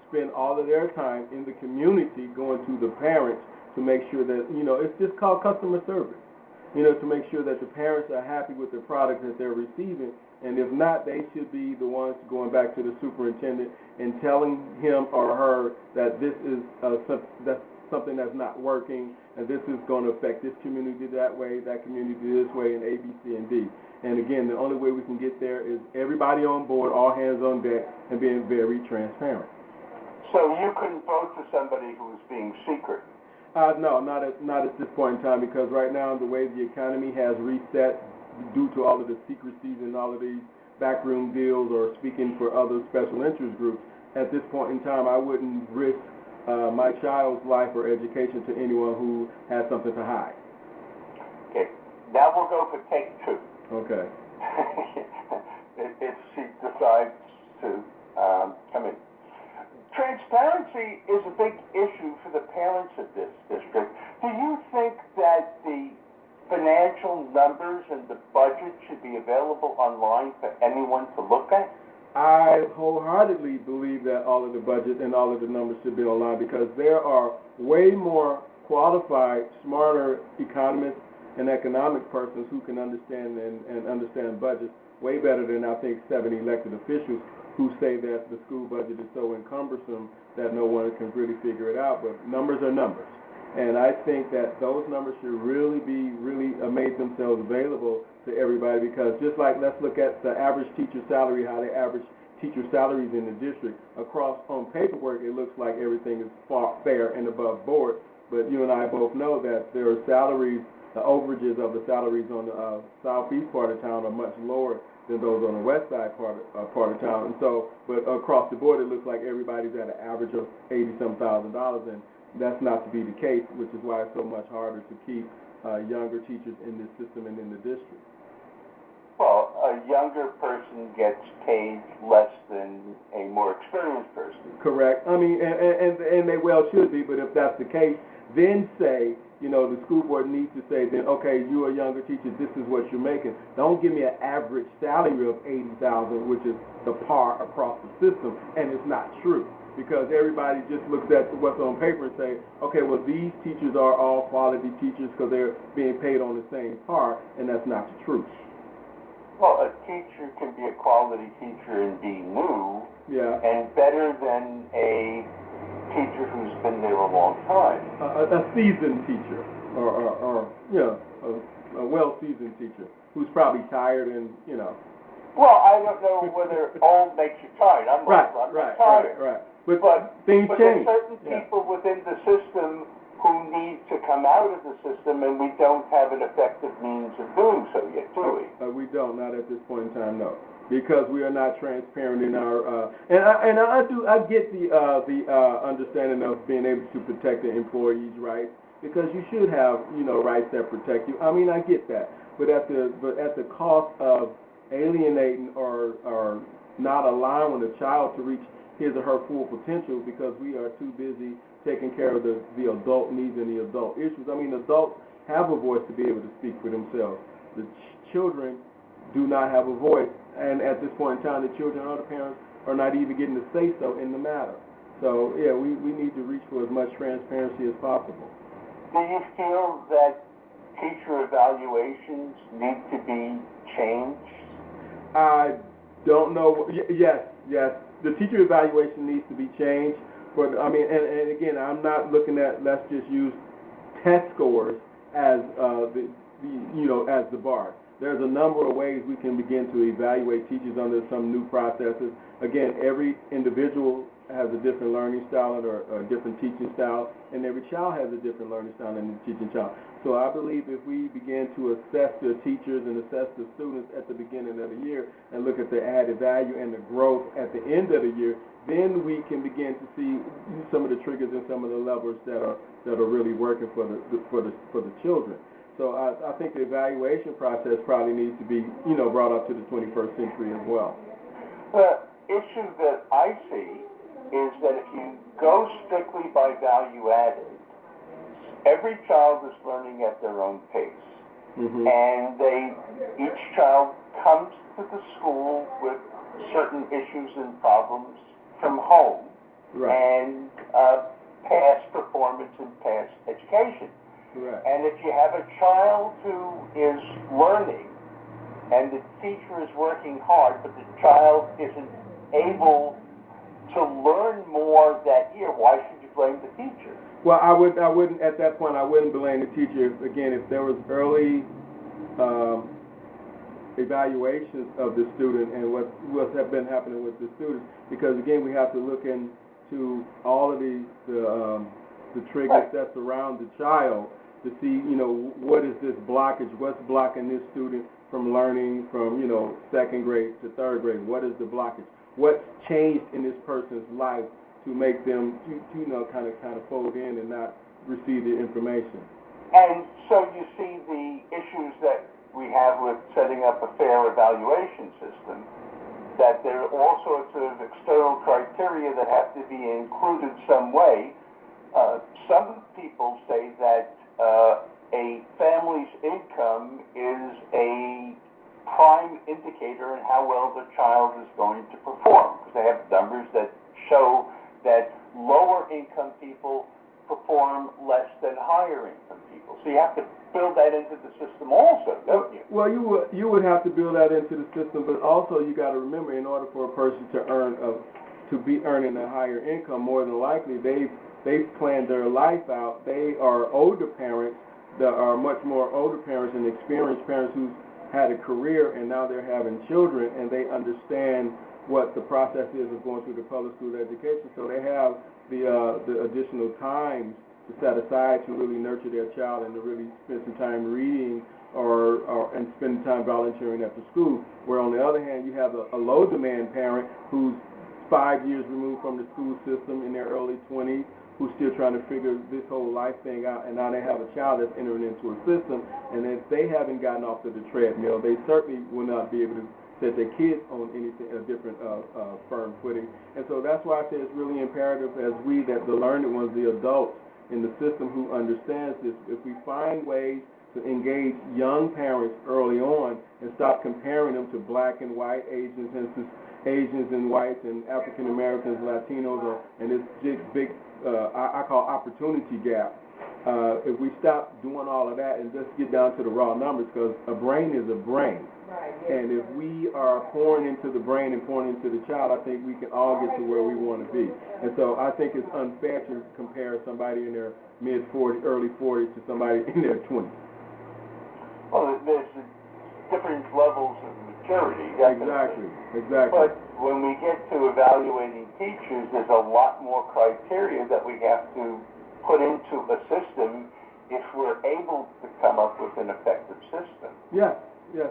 spend all of their time in the community going to the parents to make sure that, it's just called customer service, to make sure that the parents are happy with the product that they're receiving. And if not, they should be the ones going back to the superintendent and telling him or her that this is that's something that's not working, and this is going to affect this community that way, that community this way, and A, B, C, and D. And again, the only way we can get there is everybody on board, all hands on deck, and being very transparent. So you couldn't vote for somebody who was being secret? No, not at this point in time, because right now the way the economy has reset due to all of the secrecies and all of these backroom deals or speaking for other special interest groups, at this point in time I wouldn't risk my child's life or education to anyone who has something to hide. Okay, now we'll go for take two. Okay. if she decides to come in. Transparency is a big issue for the parents of this district. Do you think that the financial numbers and the budget should be available online for anyone to look at? I wholeheartedly believe that all of the budget and all of the numbers should be online, because there are way more qualified, smarter economists and economic persons who can understand and understand budgets way better than I think 7 elected officials who say that the school budget is so encumbersome that no one can really figure it out. But numbers are numbers. And I think that those numbers should really made themselves available to everybody, because just like, let's look at the average teacher salary, how the average teacher salaries in the district. Across on paperwork, it looks like everything is fair and above board, but you and I both know that there are salaries, the overages of the salaries on the southeast part of town are much lower than those on the west side part of town. And so, but across the board, it looks like everybody's at an average of $80-some thousand, and that's not to be the case, which is why it's so much harder to keep younger teachers in this system and in the district. Well, a younger person gets paid less than a more experienced person. Correct. I mean, and they well should be, but if that's the case, then say, the school board needs to say then, okay, you're a younger teacher, this is what you're making. Don't give me an average salary of $80,000, which is the par across the system, and it's not true. Because everybody just looks at what's on paper and say, okay, well, these teachers are all quality teachers because they're being paid on the same par, and that's not the truth. Well, a teacher can be a quality teacher and be new, and better than a teacher who's been there a long time. A seasoned teacher, or a well-seasoned teacher who's probably tired and, Well, I don't know whether old makes you tired. I'm not tired. Right. But things change. There's certain people within the system who need to come out of the system, and we don't have an effective means of doing so yet, do we? We don't, not at this point in time, no. Because we are not transparent in our, I get the understanding of being able to protect the employees' rights, because you should have, rights that protect you. I mean, I get that. But at the cost of alienating or not allowing the child to reach his or her full potential, because we are too busy taking care of the adult needs and the adult issues. I mean, adults have a voice to be able to speak for themselves. The children do not have a voice, and at this point in time, the children or the parents are not even getting to say so in the matter. So, yeah, we need to reach for as much transparency as possible. Do you feel that teacher evaluations need to be changed? I don't know. Yes. The teacher evaluation needs to be changed. But I mean, and again, I'm not looking at, let's just use test scores as as the bar. There's a number of ways we can begin to evaluate teachers under some new processes. Again, every individual has a different learning style or a different teaching style, and every child has a different learning style and teaching style. So I believe if we begin to assess the teachers and assess the students at the beginning of the year and look at the added value and the growth at the end of the year, then we can begin to see some of the triggers and some of the levers that are really working for the children. So I think the evaluation process probably needs to be brought up to the 21st century as well. The issue that I see is that if you go strictly by value added, every child is learning at their own pace. Mm-hmm. And each child comes to the school with certain issues and problems from home, Right. and past performance and past education. Correct. And if you have a child who is learning and the teacher is working hard, but the child isn't able to learn more that year, why should you blame the teacher? Well, I wouldn't at that point. I wouldn't blame the teacher. If there was early evaluations of the student and what's been happening with the student, because again, we have to look into all of the triggers Right. that surround the child to see, what is this blockage? What's blocking this student from learning from, second grade to third grade? What is the blockage? What's changed in this person's life to make them, kind of fold in and not receive the information? And so you see the issues that we have with setting up a fair evaluation system, that there are all sorts of external criteria that have to be included some way. Some people say that a family's income is a prime indicator in how well the child is going to perform, because they have numbers that show that lower income people perform less than higher income people. So you have to build that into the system also, don't you? Well, you would have to build that into the system, but also you got to remember, in order for a person to be earning a higher income, more than likely they've planned their life out. They are older parents that are much more older parents and experienced parents who've had a career and now they're having children, and they understand what the process is of going through the public school education. So they have the additional time to set aside to really nurture their child and to really spend some time reading and spend time volunteering at the school. Where on the other hand, you have a low demand parent who's 5 years removed from the school system, in their early 20s, who's still trying to figure this whole life thing out, and now they have a child that's entering into a system, and if they haven't gotten off of the treadmill, they certainly will not be able to set their kids on a different firm footing. And so that's why I say it's really imperative, as the learned ones, the adults in the system who understands this, if we find ways to engage young parents early on and stop comparing them to black and white, Asians and whites, and African Americans, Latinos, and this big I call opportunity gap. If we stop doing all of that and just get down to the raw numbers, because a brain is a brain. Right. And if we are pouring into the brain and pouring into the child, I think we can all get to where we want to be. And so I think it's unfair to compare somebody in their mid-40s, early 40s to somebody in their 20s. Well, there's different levels of maturity. Definitely. Exactly. But when we get to evaluating teachers, there's a lot more criteria that we have to put into a system if we're able to come up with an effective system. Yes,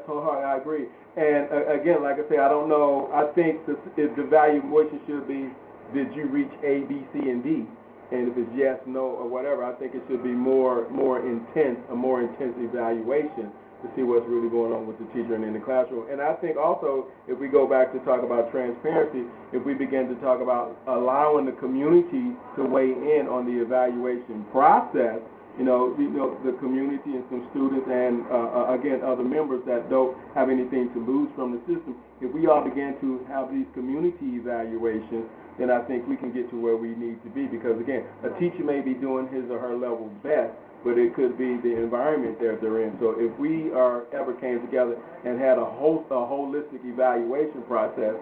wholeheartedly, I agree. And again, like I say, I don't know. I think the evaluation should be, did you reach A, B, C, and D? And if it's yes, no, or whatever, I think it should be a more intense evaluation to see what's really going on with the teacher and in the classroom. And I think also, if we go back to talk about transparency, if we begin to talk about allowing the community to weigh in on the evaluation process, the community and some students and, again, other members that don't have anything to lose from the system, if we all begin to have these community evaluations, then I think we can get to where we need to be. Because, again, a teacher may be doing his or her level best, but it could be the environment that they're in. So if we ever came together and had a holistic evaluation process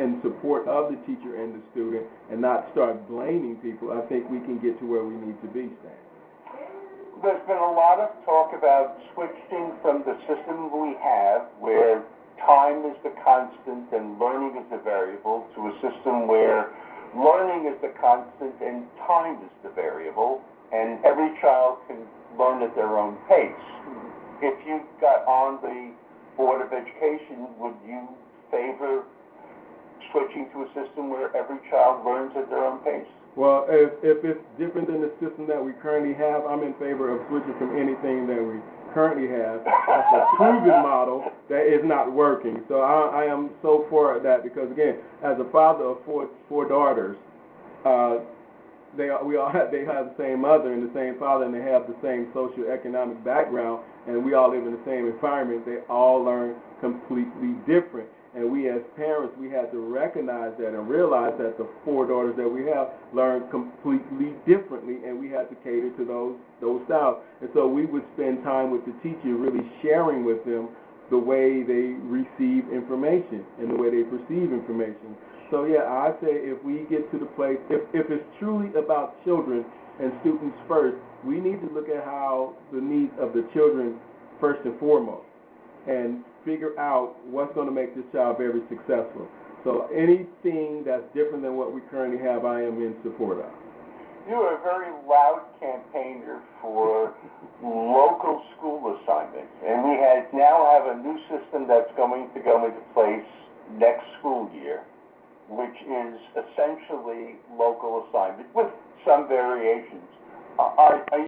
in support of the teacher and the student and not start blaming people, I think we can get to where we need to be, Stan. There's been a lot of talk about switching from the system we have, where time is the constant and learning is the variable, to a system where learning is the constant and time is the variable, and every child can learn at their own pace. If you got on the Board of Education, would you favor switching to a system where every child learns at their own pace? Well, if it's different than the system that we currently have, I'm in favor of switching from anything that we currently have. That's a proven model that is not working. So I am so for that, because, again, as a father of four daughters, they have the same mother and the same father, and they have the same socioeconomic background, and we all live in the same environment. They all learn completely different. And we as parents, we had to recognize that and realize that the 4 daughters that we have learn completely differently, and we had to cater to those styles. And so we would spend time with the teacher really sharing with them the way they receive information and the way they perceive information. So yeah, I say if we get to the place, if it's truly about children and students first, we need to look at how the needs of the children first and foremost, and figure out what's going to make this child very successful. So anything that's different than what we currently have, I am in support of. You are a very loud campaigner for local school assignments, and we now have a new system that's going to go into place next school year, which is essentially local assignment with some variations. Are